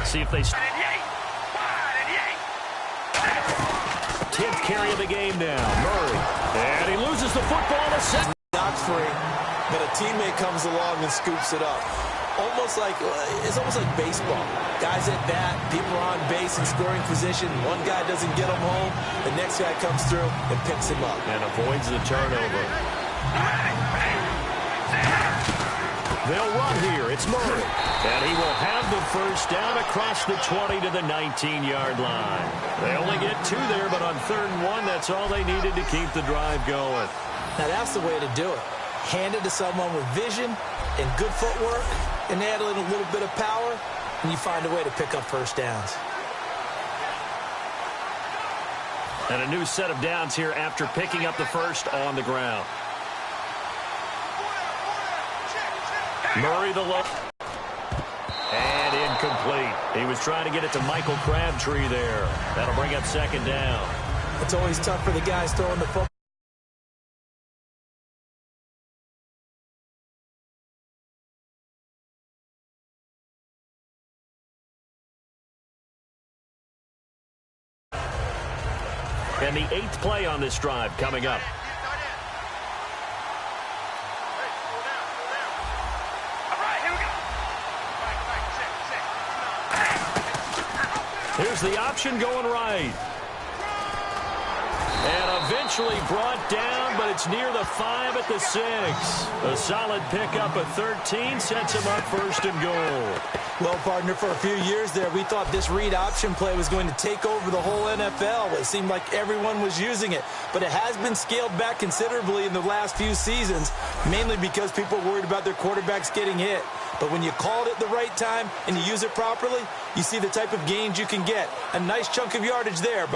See if they... 10th carry of the game now. Murray. And he loses the football. Not free, but a teammate comes along and scoops it up. It's almost like baseball. Guys at bat, people are on base in scoring position. One guy doesn't get him home. The next guy comes through and picks him up. And avoids the turnover. They'll run here. It's Murray. And he will have the first down across the 20 to the 19-yard line. They only get 2 there, but on 3rd and 1, that's all they needed to keep the drive going. Now, that's the way to do it. Hand it to someone with vision and good footwork, and add in a little bit of power, and you find a way to pick up first downs. And a new set of downs here after picking up the first on the ground. Murray the low. And incomplete. He was trying to get it to Michael Crabtree there. That'll bring up 2nd down. It's always tough for the guys throwing the football. And the 8th play on this drive coming up. Here's the option going right. And eventually brought down, but it's near the 5 at the 6. A solid pickup of 13 sets him up 1st and goal. Well, partner, for a few years there, we thought this read option play was going to take over the whole NFL. It seemed like everyone was using it. But it has been scaled back considerably in the last few seasons, mainly because people are worried about their quarterbacks getting hit. But when you call it at the right time and you use it properly, you see the type of gains you can get. A nice chunk of yardage there.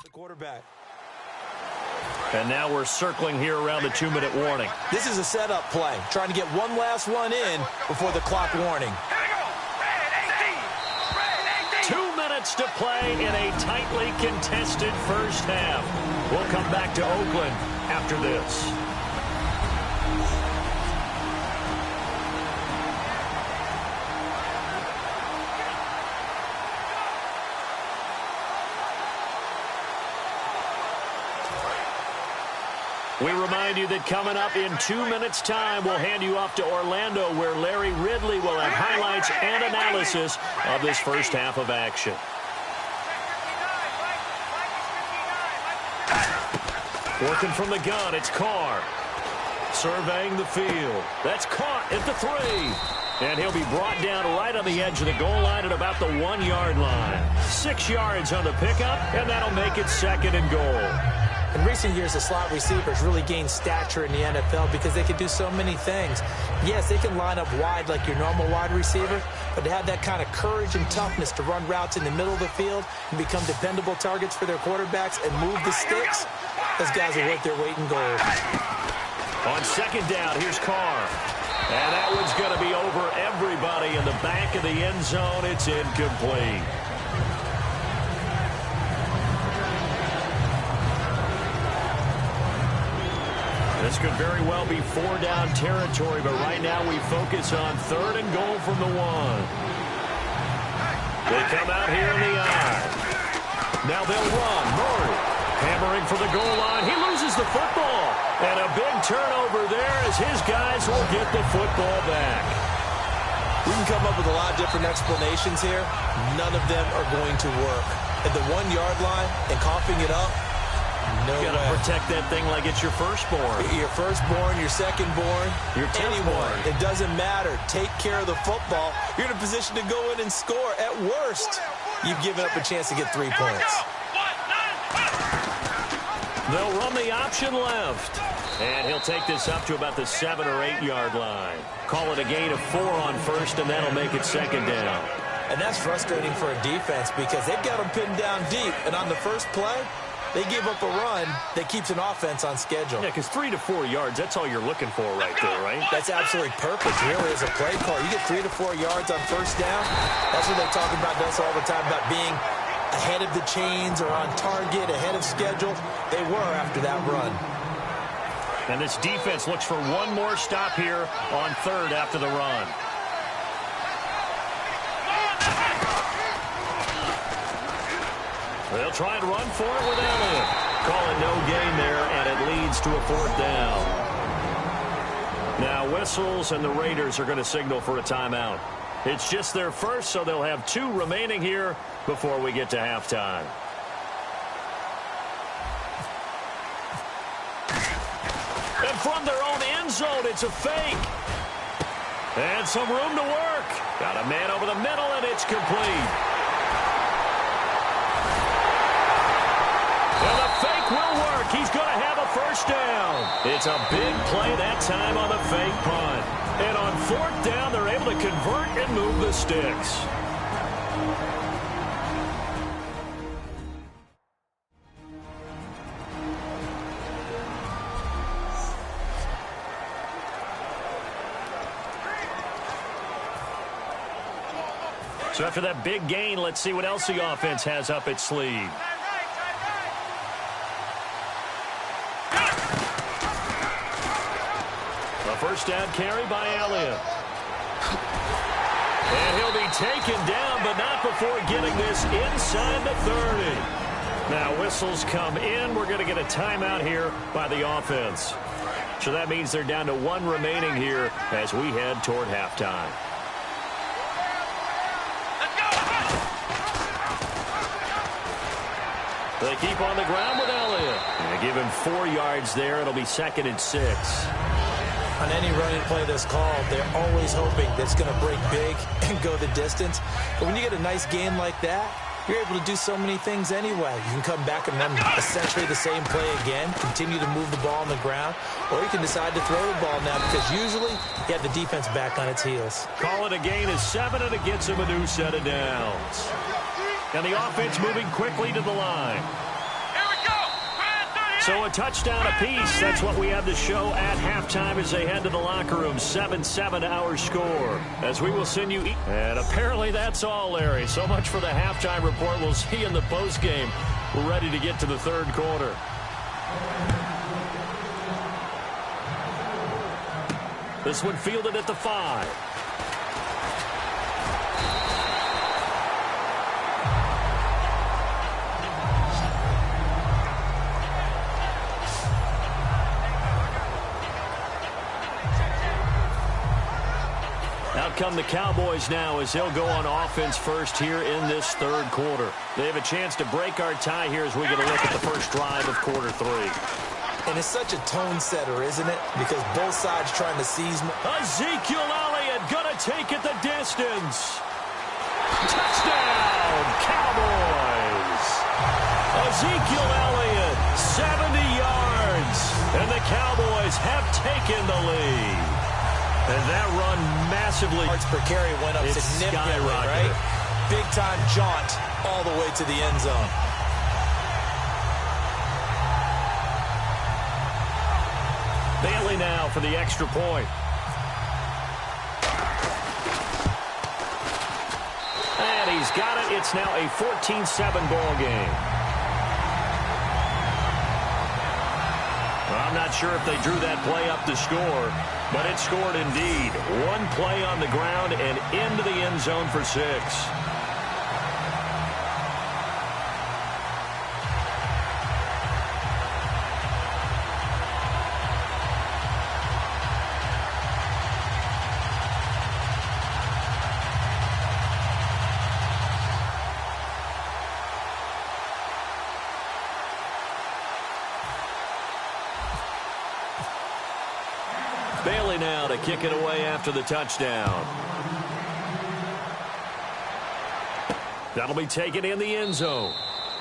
The quarterback. And now we're circling here around the 2-minute warning. This is a setup play, trying to get one last one in before the clock warning. 2 minutes to play in a tightly contested first half. We'll come back to Oakland after this. We remind you that coming up in 2 minutes' time, we'll hand you off to Orlando, where Larry Ridley will have highlights and analysis of this first half of action. Working from the gun, it's Carr. Surveying the field. That's caught at the 3. And he'll be brought down right on the edge of the goal line at about the 1-yard line. 6 yards on the pickup, and that'll make it 2nd and goal. In recent years, the slot receivers really gained stature in the NFL because they can do so many things. Yes, they can line up wide like your normal wide receiver, but to have that kind of courage and toughness to run routes in the middle of the field and become dependable targets for their quarterbacks and move the sticks, those guys are worth their weight in gold. On 2nd down, here's Carr. And that one's going to be over everybody in the back of the end zone. It's incomplete. This could very well be 4-down territory, but right now we focus on 3rd and goal from the 1. They come out here in the eye. Now they'll run. Murray hammering for the goal line. He loses the football. And a big turnover there as his guys will get the football back. We can come up with a lot of different explanations here. None of them are going to work. At the 1-yard line and coughing it up, No You got to protect that thing like it's your firstborn. Your firstborn, your secondborn, your anyone. It doesn't matter. Take care of the football. You're in a position to go in and score. At worst, you've given up a chance to get 3 points. They'll run the option left. And he'll take this up to about the 7 or 8 yard line. Call it a gain of 4 on first, and that'll make it second down. And that's frustrating for a defense because they've got them pinned down deep. And on the first play, they give up a run that keeps an offense on schedule. Yeah, because 3 to 4 yards, that's all you're looking for right there, right? That's absolutely perfect, really, as a play call. You get 3 to 4 yards on first down. That's what they talk about us all the time, about being ahead of the chains or on target, ahead of schedule. They were after that run. And this defense looks for one more stop here on third after the run. They'll try and run for it with Elliott. Call it no gain there, and it leads to a 4th down. Now whistles, and the Raiders are going to signal for a timeout. It's just their first, so they'll have 2 remaining here before we get to halftime. And from their own end zone, it's a fake. And some room to work. Got a man over the middle, and it's complete. And the fake will work. He's going to have a first down. It's a big play that time on the fake punt. And on 4th down, they're able to convert and move the sticks. So after that big gain, let's see what else the offense has up its sleeve. A first down carry by Elliott. And he'll be taken down, but not before getting this inside the 30. Now whistles come in. We're going to get a timeout here by the offense. So that means they're down to 1 remaining here as we head toward halftime. They keep on the ground with Elliott. They give him 4 yards there. It'll be 2nd and 6. On any running play that's called, they're always hoping that it's going to break big and go the distance. But when you get a nice gain like that, you're able to do so many things anyway. You can come back and run essentially the same play again, continue to move the ball on the ground, or you can decide to throw the ball now because usually you have the defense back on its heels. Call it a gain of 7, and it gets him a new set of downs. And the offense moving quickly to the line. Here we go. So a touchdown apiece. That's what we have to show at halftime as they head to the locker room. 7-7 our score. As we will send you. And apparently that's all, Larry. So much for the halftime report. We'll see you in the postgame. We're ready to get to the 3rd quarter. This one fielded at the 5. Out come the Cowboys now as they'll go on offense first here in this 3rd quarter. They have a chance to break our tie here as we get a look at the first drive of quarter 3. And it's such a tone setter, isn't it? Because both sides trying to seize. Ezekiel Elliott gonna take it the distance. Touchdown, Cowboys. Ezekiel Elliott, 70 yards. And the Cowboys have taken the lead. And that run massively. Yards per carry went up significantly, right? Big-time jaunt all the way to the end zone. Bailey now for the extra point. And he's got it. It's now a 14-7 ball game. I'm not sure if they drew that play up to score, but it scored indeed. 1 play on the ground and into the end zone for 6. to kick it away after the touchdown. That'll be taken in the end zone.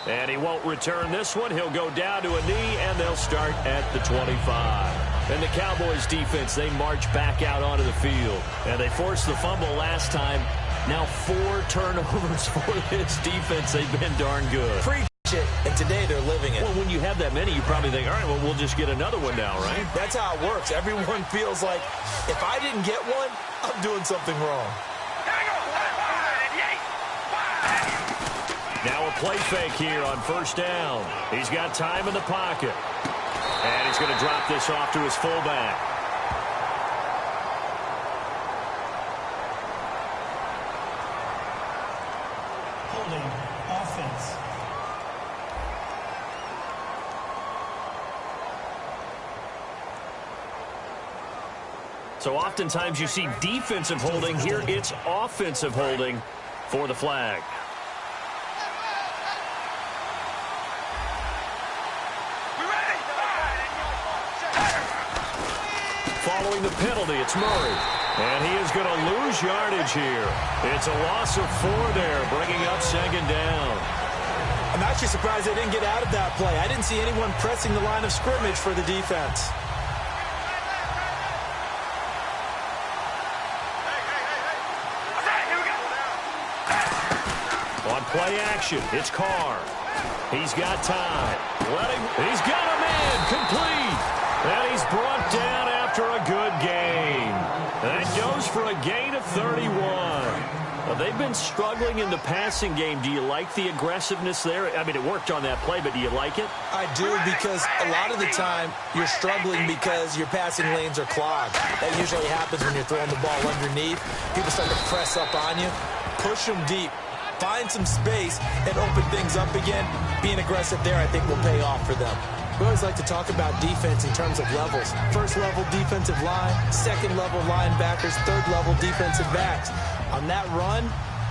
And he won't return this one. He'll go down to a knee, and they'll start at the 25. And the Cowboys defense, they march back out onto the field. And they forced the fumble last time. Now 4 turnovers for this defense. They've been darn good. Preach it, and today they're living it. Well, when you have that many, you probably think, all right, well, we'll just get another one now, right? That's how it works. Everyone feels like, if I didn't get one, I'm doing something wrong. Now a play fake here on first down. He's got time in the pocket. And he's going to drop this off to his fullback. Holding offense. So oftentimes you see defensive holding. Here it's offensive holding for the flag. Following the penalty, it's Murray. And he is going to lose yardage here. It's a loss of 4 there, bringing up second down. I'm actually surprised they didn't get out of that play. I didn't see anyone pressing the line of scrimmage for the defense. On play action, it's Carr. He's got time. He's got a man complete. And he's brought down after a good gain. That goes for a gain of 31. They've been struggling in the passing game. Do you like the aggressiveness there? I mean, it worked on that play, but do you like it? I do, because a lot of the time you're struggling because your passing lanes are clogged. That usually happens when you're throwing the ball underneath. People start to press up on you. Push them deep. Find some space and open things up again. Being aggressive there, I think, will pay off for them. We always like to talk about defense in terms of levels. First level defensive line, second level linebackers, third level defensive backs. On that run,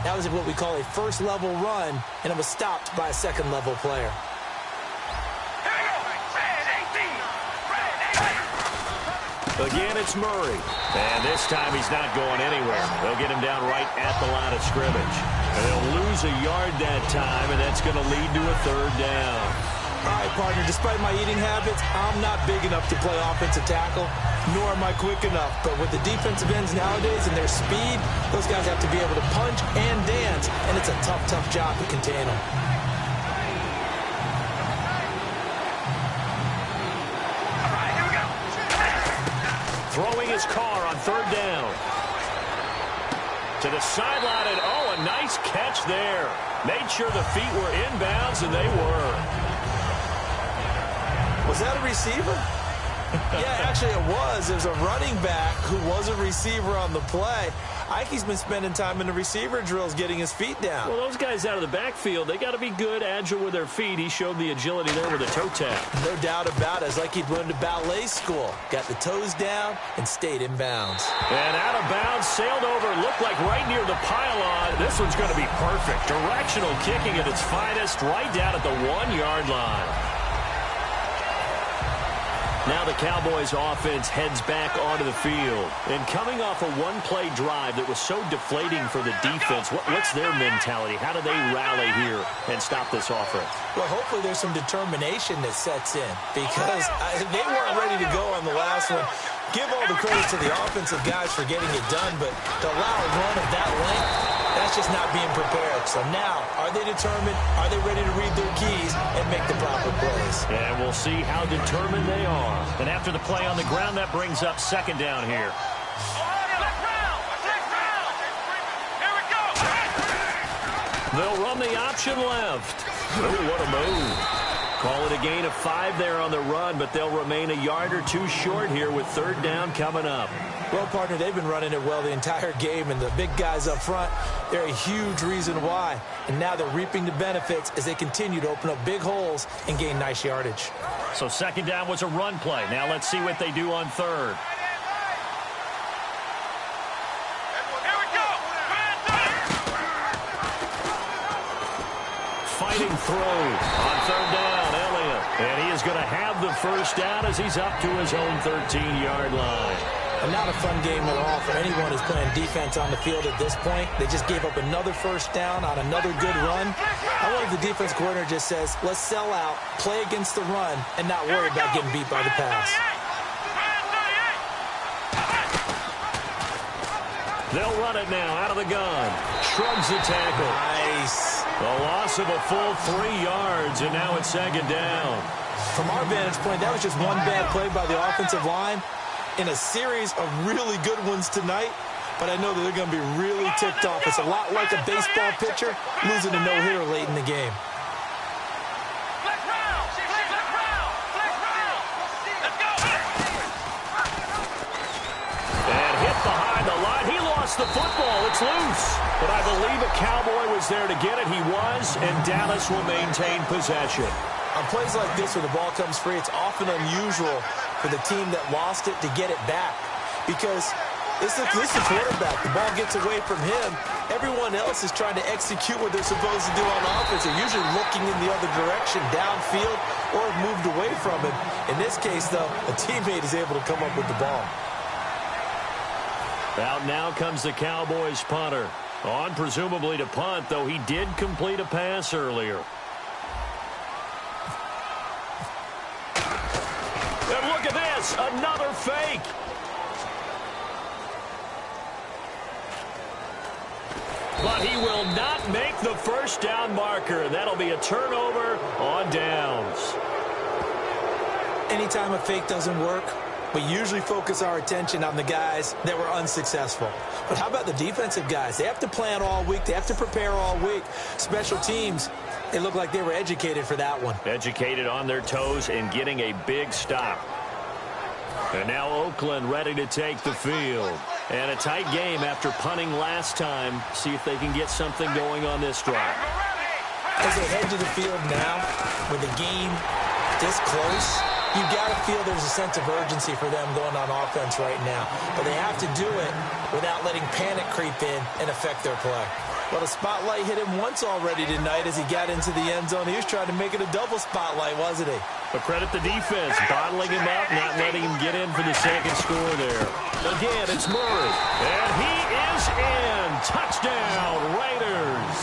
that was what we call a first level run, and it was stopped by a second level player. Again, it's Murray. And this time he's not going anywhere. They'll get him down right at the line of scrimmage. And they'll lose a yard that time, and that's going to lead to a third down. All right, partner, despite my eating habits, I'm not big enough to play offensive tackle, nor am I quick enough. But with the defensive ends nowadays and their speed, those guys have to be able to punch and dance, and it's a tough, tough job to contain them. Throwing his car on third down. To the sideline, and oh, a nice catch there. Made sure the feet were inbounds, and they were. Was that a receiver? Yeah, actually it was. There's a running back who was a receiver on the play. Ike's been spending time in the receiver drills getting his feet down. Well, those guys out of the backfield, they got to be good, agile with their feet. He showed the agility there with a toe tap. No doubt about it. It's like he'd learned to ballet school. Got the toes down and stayed in bounds. And out of bounds, sailed over, looked like right near the pylon. This one's going to be perfect. Directional kicking at its finest, right down at the 1-yard line. Now the Cowboys offense heads back onto the field. And coming off a one-play drive that was so deflating for the defense, what's their mentality? How do they rally here and stop this offense? Well, hopefully there's some determination that sets in, because they weren't ready to go on the last one. Give all the credit to the offensive guys for getting it done, but to allow a run of that length, that's just not being prepared. So now, are they determined? Are they ready to read their keys and make the proper plays? And we'll see how determined they are. And after the play on the ground, that brings up second down here. They'll run the option left. Oh, what a move. Call it a gain of 5 there on the run, but they'll remain a yard or two short here with third down coming up. Well, partner, they've been running it well the entire game, and the big guys up front, they're a huge reason why. And now they're reaping the benefits as they continue to open up big holes and gain nice yardage. So second down was a run play. Now let's see what they do on third. Fighting through on third down, Elliott. And he is going to have the first down as he's up to his own 13-yard line. And not a fun game at all for anyone who's playing defense on the field at this point. They just gave up another first down on another good run. I wonder if the defense coordinator just says, let's sell out, play against the run, and not worry about getting beat by the pass. They'll run it now out of the gun. Shrugs the tackle. Nice. A loss of a full 3 yards, and now it's second down. From our vantage point, that was just one bad play by the offensive line in a series of really good ones tonight, but I know that they're going to be really ticked off. It's a lot like a baseball pitcher losing a no-hitter late in the game. And hit behind the line. He lost the football. It's loose. But I believe a Cowboy was there to get it. He was, and Dallas will maintain possession. On plays like this where the ball comes free, it's often unusual for the team that lost it to get it back because this is the quarterback. The ball gets away from him. Everyone else is trying to execute what they're supposed to do on offense. They're usually looking in the other direction, downfield, or have moved away from him. In this case, though, a teammate is able to come up with the ball. Out now comes the Cowboys punter. On presumably to punt, though he did complete a pass earlier. And look at this, another fake. But he will not make the first down marker. That'll be a turnover on downs. Anytime a fake doesn't work, we usually focus our attention on the guys that were unsuccessful. But how about the defensive guys? They have to plan all week. They have to prepare all week. Special teams, they look like they were educated for that one. Educated on their toes and getting a big stop. And now Oakland ready to take the field. And a tight game after punting last time. See if they can get something going on this drive. As they head to the field now, with the game this close, you got to feel there's a sense of urgency for them going on offense right now. But they have to do it without letting panic creep in and affect their play. Well, the spotlight hit him once already tonight as he got into the end zone. He was trying to make it a double spotlight, wasn't he? But credit the defense, bottling him up, not letting him get in for the second score there. Again, it's Murray. And he is in. Touchdown, Raiders.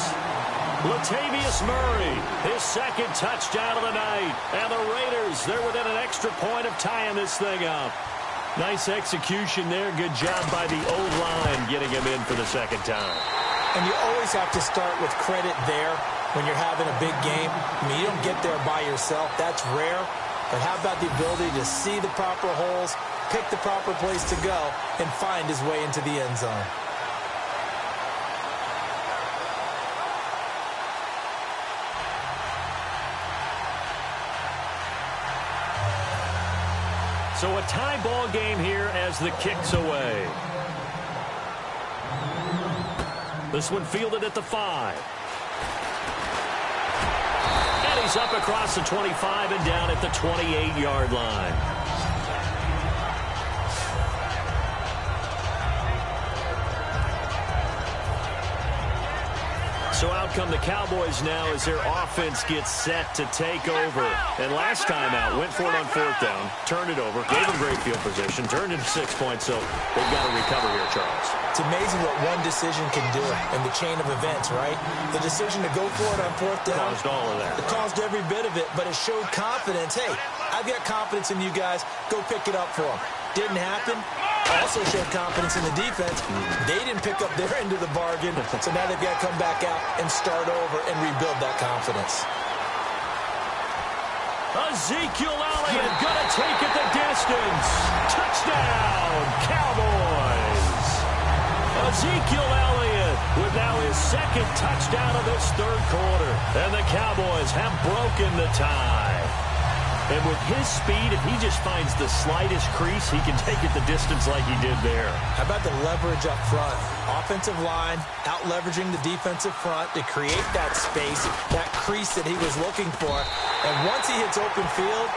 Latavius Murray, his second touchdown of the night. And the Raiders, they're within an extra point of tying this thing up. Nice execution there. Good job by the O-line getting him in for the second time. And you always have to start with credit there when you're having a big game. I mean, you don't get there by yourself. That's rare. But how about the ability to see the proper holes, pick the proper place to go, and find his way into the end zone? So a tie ball game here as the kick's away. This one fielded at the 5. And he's up across the 25 and down at the 28-yard line. So out come the Cowboys now as their offense gets set to take over. And last time out, went for it on 4th down, turned it over, gave them great field position, turned it 6 points, so they've got to recover here, Charles. It's amazing what one decision can do in the chain of events, right? The decision to go for it on 4th down. Caused all of that. It caused every bit of it, but it showed confidence. Hey, I've got confidence in you guys. Go pick it up for them. Didn't happen. Also showed confidence in the defense. They didn't pick up their end of the bargain, so now they've got to come back out and start over and rebuild that confidence. Ezekiel Elliott gonna take it the distance. Touchdown, Cowboys. Ezekiel Elliott with now his second touchdown of this third quarter. And the Cowboys have broken the tie. And with his speed, if he just finds the slightest crease, he can take it the distance like he did there. How about the leverage up front? Offensive line out-leveraging the defensive front to create that space, that crease that he was looking for. And once he hits open field,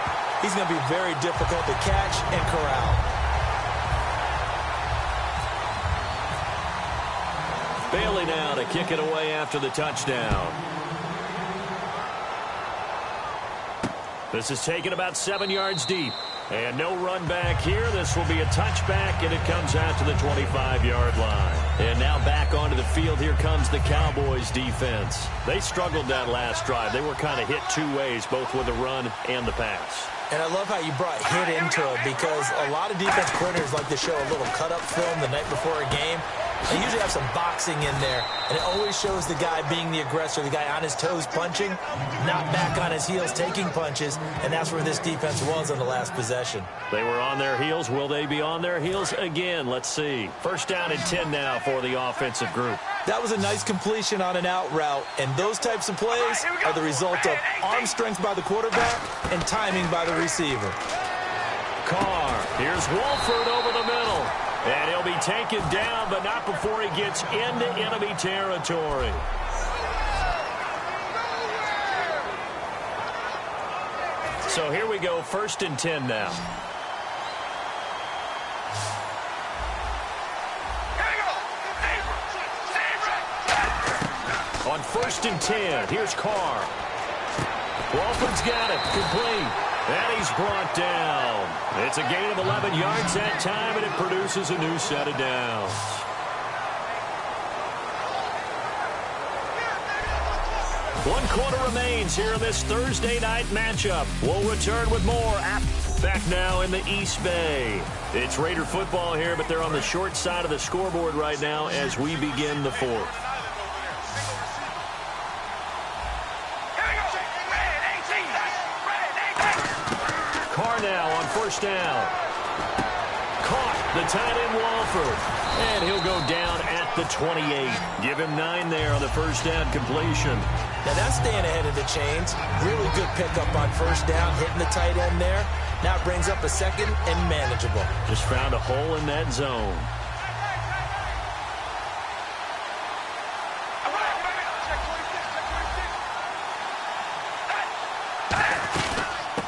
he's going to be very difficult to catch and corral. Bailey now to kick it away after the touchdown. This is taken about 7 yards deep. And no run back here. This will be a touchback, and it comes out to the 25-yard line. And now back onto the field. Here comes the Cowboys defense. They struggled that last drive. They were kind of hit two ways, both with the run and the pass. And I love how you brought hit into it, because a lot of defense coordinators like to show a little cut-up film the night before a game. They usually have some boxing in there, and it always shows the guy being the aggressor, the guy on his toes punching, not back on his heels taking punches, and that's where this defense was on the last possession. They were on their heels. Will they be on their heels again? Let's see. First down and 10 now for the offensive group. That was a nice completion on an out route, and those types of plays are the result of arm strength by the quarterback and timing by the receiver. Carr, here's Wolford over the middle. And he'll be taken down, but not before he gets into enemy territory. So here we go, first and 10 now. On first and 10, here's Carr. Wolford's got it, complete. And he's brought down. It's a gain of 11 yards that time, and it produces a new set of downs. One quarter remains here in this Thursday night matchup. We'll return with more. Back now in the East Bay. It's Raider football here, but they're on the short side of the scoreboard right now as we begin the fourth. Now on first down. Caught the tight end Wolford. And he'll go down at the 28. Give him 9 there on the first down completion. Now that's staying ahead of the chains. Really good pickup on first down, hitting the tight end there. Now it brings up a second and manageable. Just found a hole in that zone.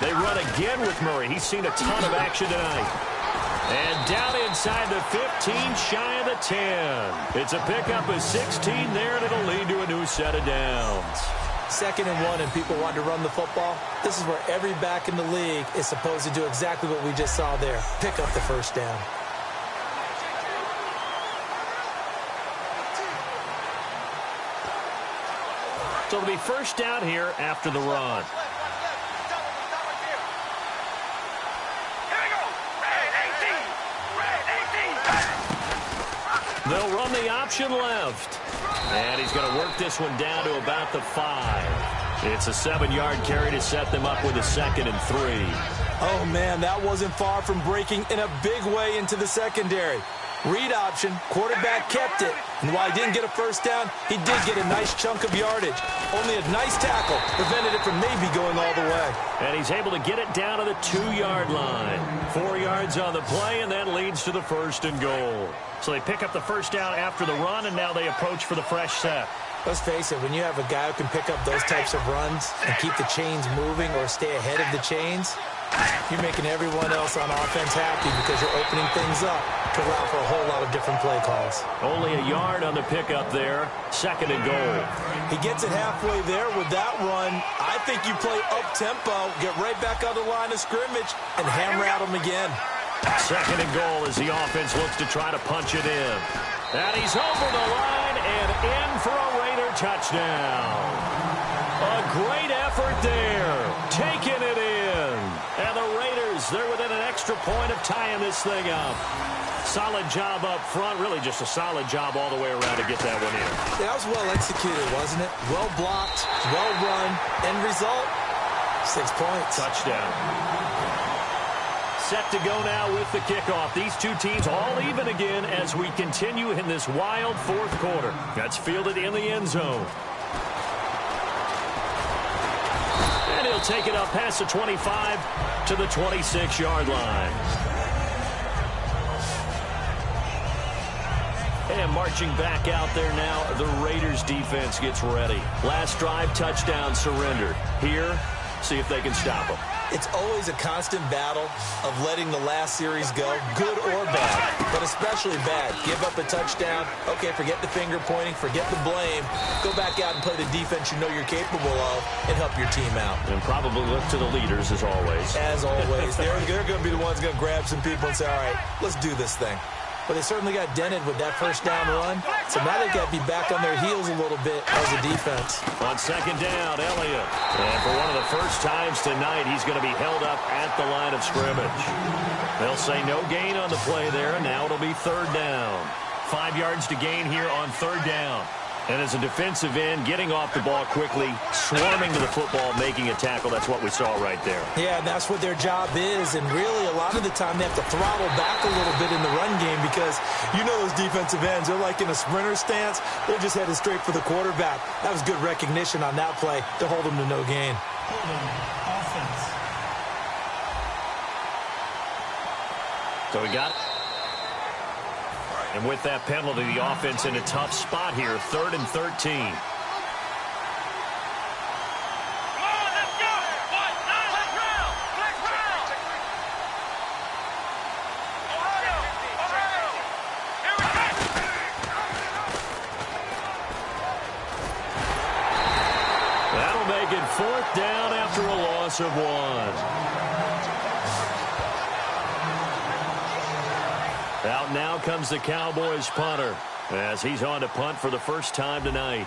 They run again with Murray. He's seen a ton of action tonight. And down inside the 15, shy of the 10. It's a pickup of 16 there, and it'll lead to a new set of downs. 2nd and 1, and people want to run the football. This is where every back in the league is supposed to do exactly what we just saw there. Pick up the first down. So it'll be first down here after the run. They'll run the option left. And he's going to work this one down to about the 5. It's a 7-yard carry to set them up with a 2nd and 3. Oh, man, that wasn't far from breaking in a big way into the secondary. Read option, quarterback kept it. And while he didn't get a first down, he did get a nice chunk of yardage. Only a nice tackle prevented it from maybe going all the way. And he's able to get it down to the 2-yard line. 4 yards on the play, and that leads to the 1st and goal. So they pick up the first down after the run, and now they approach for the fresh set. Let's face it, when you have a guy who can pick up those types of runs and keep the chains moving or stay ahead of the chains, you're making everyone else on offense happy because you're opening things up to allow for a whole lot of different play calls. Only a yard on the pickup there. 2nd and goal. He gets it halfway there with that run. I think you play up-tempo, get right back on the line of scrimmage, and hammer at him again. 2nd and goal as the offense looks to try to punch it in. And he's over the line and in for a Raider touchdown. A great effort there. Taking it in. And the Raiders, they're within an extra point of tying this thing up. Solid job up front. Really just a solid job all the way around to get that one in. Yeah, that was well executed, wasn't it? Well blocked, well run. End result, 6 points. Touchdown. Set to go now with the kickoff. These two teams all even again as we continue in this wild 4th quarter. That's fielded in the end zone. And he'll take it up past the 25 to the 26-yard line. And marching back out there now, the Raiders defense gets ready. Last drive, touchdown surrendered. Here, see if they can stop them. It's always a constant battle of letting the last series go, good or bad, but especially bad. Give up a touchdown. Okay, forget the finger pointing, forget the blame. Go back out and play the defense you know you're capable of and help your team out. And probably look to the leaders as always. As always. They're going to be the ones going to grab some people and say, all right, let's do this thing. But they certainly got dented with that first down run. So now they've got to be back on their heels a little bit as a defense. On second down, Elliott. And for one of the first times tonight, he's going to be held up at the line of scrimmage. They'll say no gain on the play there. Now it'll be third down. 5 yards to gain here on third down. And as a defensive end, getting off the ball quickly, swarming to the football, making a tackle, that's what we saw right there. Yeah, and that's what their job is. And really, a lot of the time, they have to throttle back a little bit in the run game because you know those defensive ends, they're like in a sprinter stance. They're just headed straight for the quarterback. That was good recognition on that play to hold them to no gain. Holding offense. So we got it. And with that penalty, the offense in a tough spot here, 3rd and 13. That'll make it 4th down after a loss of 1. Out now comes the Cowboys punter as he's on to punt for the first time tonight.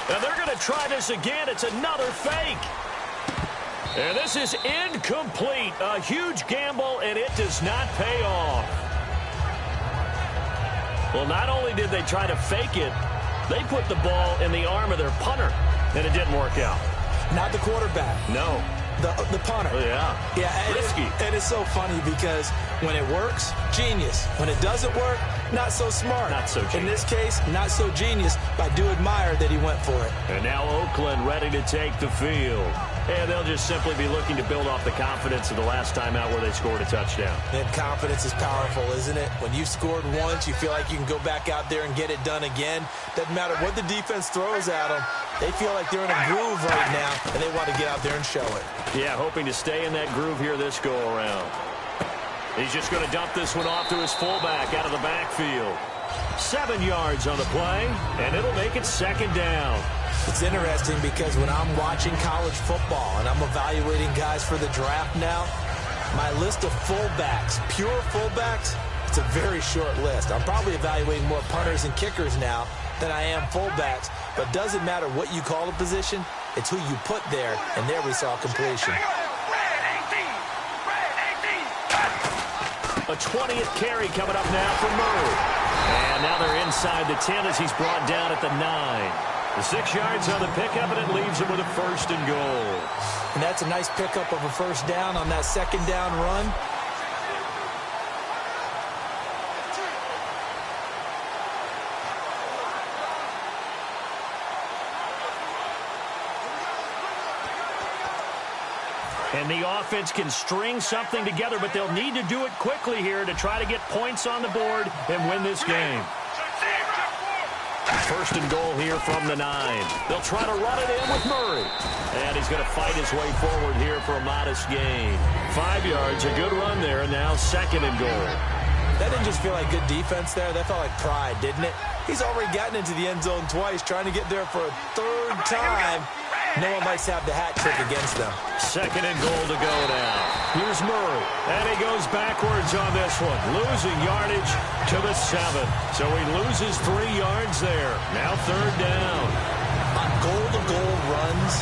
And they're going to try this again. It's another fake. And this is incomplete. A huge gamble, and it does not pay off. Well, not only did they try to fake it, they put the ball in the arm of their punter, and it didn't work out. Not the quarterback. No. The punter. Oh, yeah. Yeah, risky. And it's so funny because when it works, genius. When it doesn't work, not so smart. Not so genius. In this case, not so genius, but I do admire that he went for it. And now Oakland ready to take the field. And they'll just simply be looking to build off the confidence of the last time out where they scored a touchdown. And confidence is powerful, isn't it? When you've scored once, you feel like you can go back out there and get it done again. Doesn't matter what the defense throws at them. They feel like they're in a groove right now, and they want to get out there and show it. Yeah, hoping to stay in that groove here this go-around. He's just going to dump this one off to his fullback out of the backfield. 7 yards on the play, and it'll make it 2nd down. It's interesting because when I'm watching college football and I'm evaluating guys for the draft now, my list of fullbacks, pure fullbacks, it's a very short list. I'm probably evaluating more punters and kickers now than I am fullbacks, but doesn't matter what you call a position, it's who you put there, and there we saw completion. A 20th carry coming up now for Murray. And now they're inside the 10 as he's brought down at the 9. The 6 yards on the pickup, and it leaves him with a 1st and goal. And that's a nice pickup of a 1st down on that 2nd down run. And the offense can string something together, but they'll need to do it quickly here to try to get points on the board and win this game. 1st and goal here from the 9. They'll try to run it in with Murray. And he's going to fight his way forward here for a modest gain. 5 yards, a good run there, and now 2nd and goal. That didn't just feel like good defense there. That felt like pride, didn't it? He's already gotten into the end zone twice, trying to get there for a 3rd time. No one likes to have the hat trick against them. 2nd and goal to go now. Here's Murray. And he goes backwards on this one. Losing yardage to the 7. So he loses 3 yards there. Now 3rd down. On goal-to-goal runs,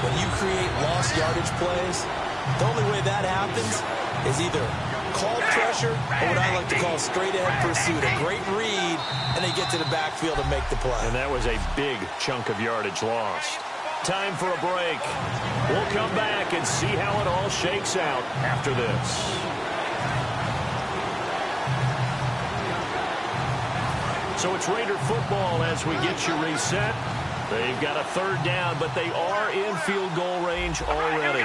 when you create lost yardage plays, the only way that happens is either called pressure or what I like to call straight-ahead pursuit. A great read, and they get to the backfield and make the play. And that was a big chunk of yardage lost. Time for a break. We'll come back and see how it all shakes out after this. So it's Raider football as we get you reset. They've got a 3rd down, but they are in field goal range already.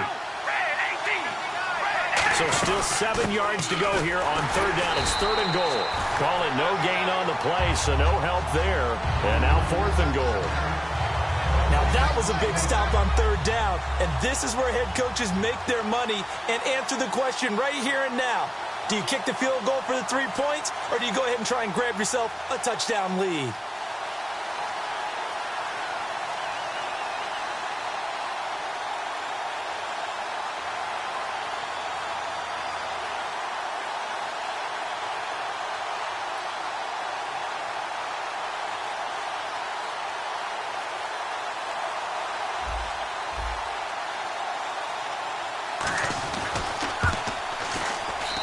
So still 7 yards to go here on third down. It's 3rd and goal. Call it no gain on the play, so no help there. And now 4th and goal. Now that was a big stop on 3rd down, and this is where head coaches make their money and answer the question right here and now. Do you kick the field goal for the 3 points, or do you go ahead and try and grab yourself a touchdown lead?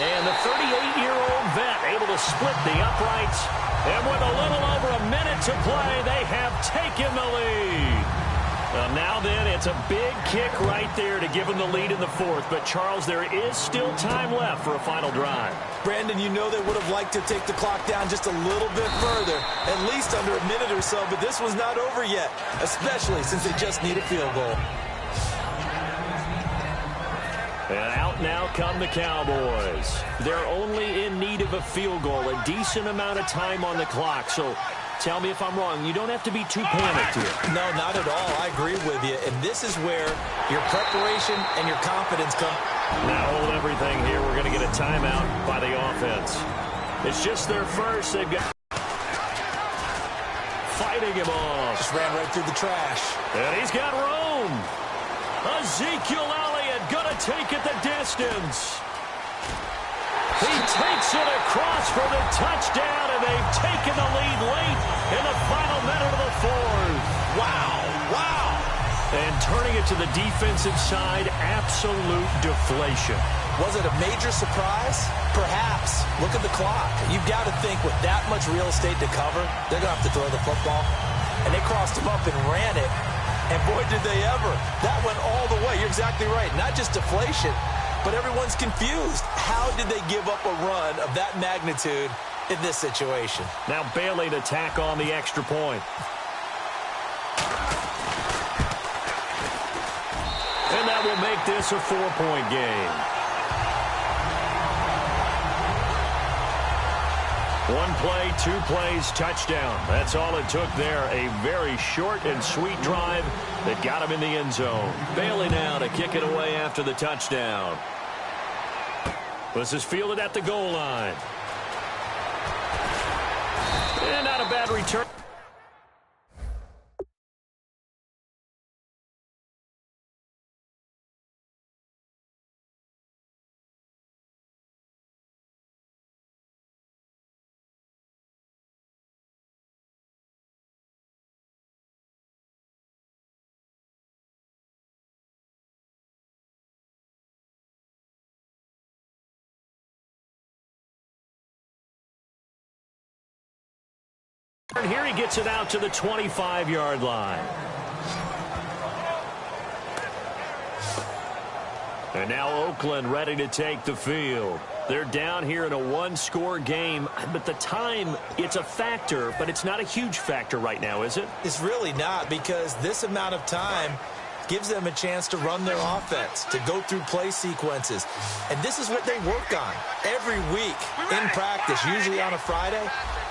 And the 38-year-old vet able to split the uprights. And with a little over a minute to play, they have taken the lead. Now then, it's a big kick right there to give them the lead in the 4th. But, Charles, there is still time left for a final drive. Brandon, you know they would have liked to take the clock down just a little bit further, at least under a minute or so. But this was not over yet, especially since they just need a field goal. And out now come the Cowboys. They're only in need of a field goal, a decent amount of time on the clock. So tell me if I'm wrong. You don't have to be too panicked here. No, not at all. I agree with you. And this is where your preparation and your confidence come. Now hold everything here. We're going to get a timeout by the offense. It's just their first. They've got fighting him off. Just ran right through the trash. And he's got room. Ezekiel Elliott going to take it the distance. He takes it across for the touchdown, and they've taken the lead late in the final minute of the 4th. Wow, wow. And turning it to the defensive side, absolute deflation. Was it a major surprise? Perhaps. Look at the clock. You've got to think with that much real estate to cover, they're going to have to throw the football. And they crossed him up and ran it. And boy, did they ever. That went all the way. You're exactly right. Not just deflation, but everyone's confused. How did they give up a run of that magnitude in this situation? Now Bailey to tack on the extra point. And that will make this a 4-point game. 1 play, 2 plays, touchdown. That's all it took there. A very short and sweet drive that got him in the end zone. Bailey now to kick it away after the touchdown. This is fielded at the goal line. And not a bad return. And here he gets it out to the 25-yard line. And now Oakland ready to take the field. They're down here in a 1-score game, but the time, it's a factor, but it's not a huge factor right now, is it? It's really not, because this amount of time gives them a chance to run their offense, to go through play sequences. And this is what they work on every week in practice, usually on a Friday.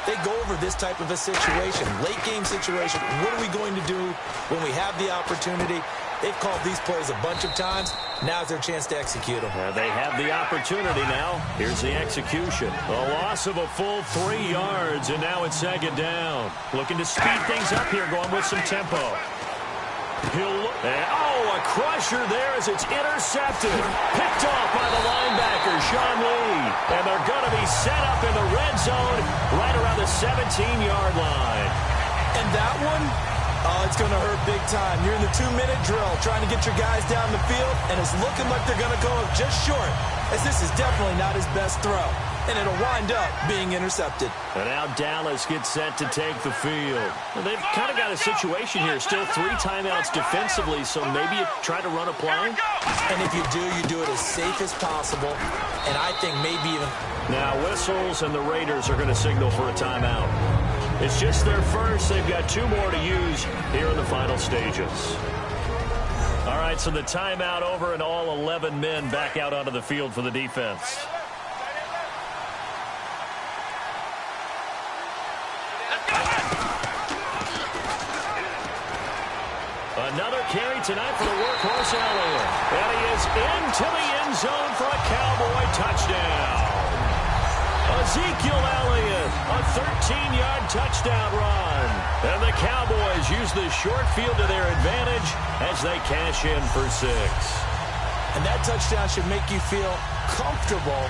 They go over this type of a situation, late-game situation. What are we going to do when we have the opportunity? They've called these plays a bunch of times. Now's their chance to execute them. Well, they have the opportunity now. Here's the execution. A loss of a full 3 yards, and now it's 2nd down. Looking to speed things up here, going with some tempo. A crusher there as it's intercepted. Picked off by the linebacker, Sean Lee. And they're going to be set up in the red zone right around the 17-yard line. And that one, it's going to hurt big time. You're in the 2-minute drill trying to get your guys down the field, and it's looking like they're going to go just short, as this is definitely not his best throw. And it'll wind up being intercepted. And now Dallas gets set to take the field. Well, they've kind of got a situation here. Still 3 timeouts defensively, so maybe you try to run a play. And if you do it as safe as possible. And I think maybe even... Now whistles, and the Raiders are going to signal for a timeout. It's just their first. They've got 2 more to use here in the final stages. All right. right, so the timeout over and all 11 men back out onto the field for the defense. Another carry tonight for the workhorse Elliott. And he is into the end zone for a Cowboy touchdown. Ezekiel Elliott, a 13-yard touchdown run. And the Cowboys use the short field to their advantage as they cash in for 6. And that touchdown should make you feel comfortable.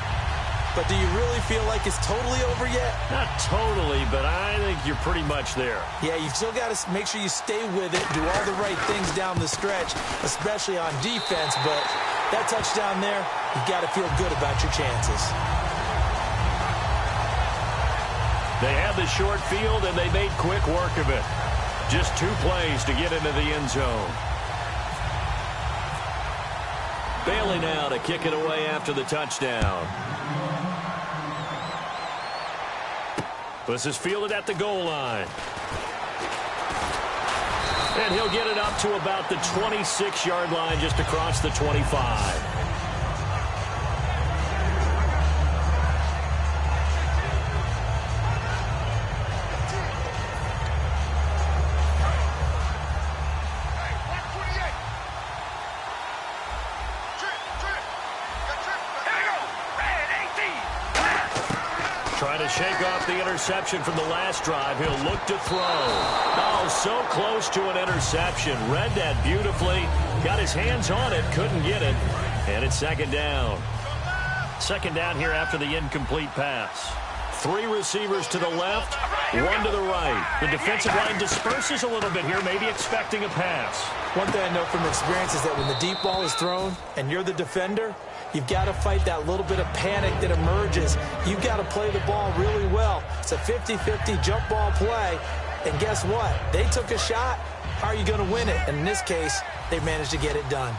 But do you really feel like it's totally over yet? Not totally, but I think you're pretty much there. Yeah, you've still got to make sure you stay with it, do all the right things down the stretch, especially on defense. But that touchdown there, you've got to feel good about your chances. They had the short field, and they made quick work of it. Just 2 plays to get into the end zone. Bailey now to kick it away after the touchdown. This is fielded at the goal line. And he'll get it up to about the 26-yard line, just across the 25. Trying to shake off the interception from the last drive. He'll look to throw. Oh, so close to an interception. Read that beautifully. Got his hands on it. Couldn't get it. And it's second down. Second down here after the incomplete pass. 3 receivers to the left, 1 to the right. The defensive line disperses a little bit here, maybe expecting a pass. One thing I know from experience is that when the deep ball is thrown and you're the defender, you've got to fight that little bit of panic that emerges. You've got to play the ball really well. It's a 50-50 jump ball play. And guess what? They took a shot. How are you going to win it? And in this case, they managed to get it done.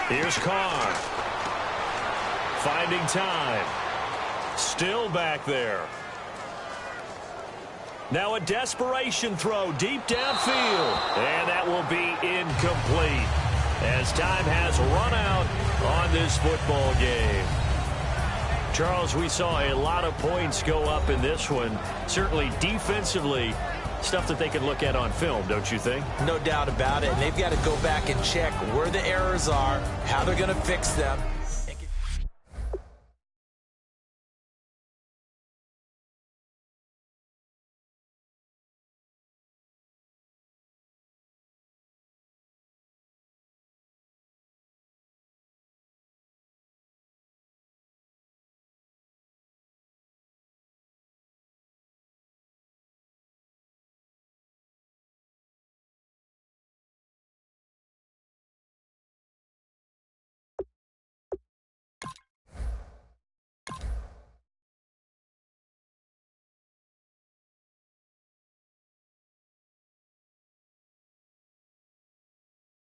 Here's Carr. Finding time. Still back there. Now a desperation throw deep downfield. And that will be incomplete as time has run out on this football game. Charles, we saw a lot of points go up in this one. Certainly defensively, stuff that they can look at on film, don't you think? No doubt about it. And they've got to go back and check where the errors are, how they're going to fix them.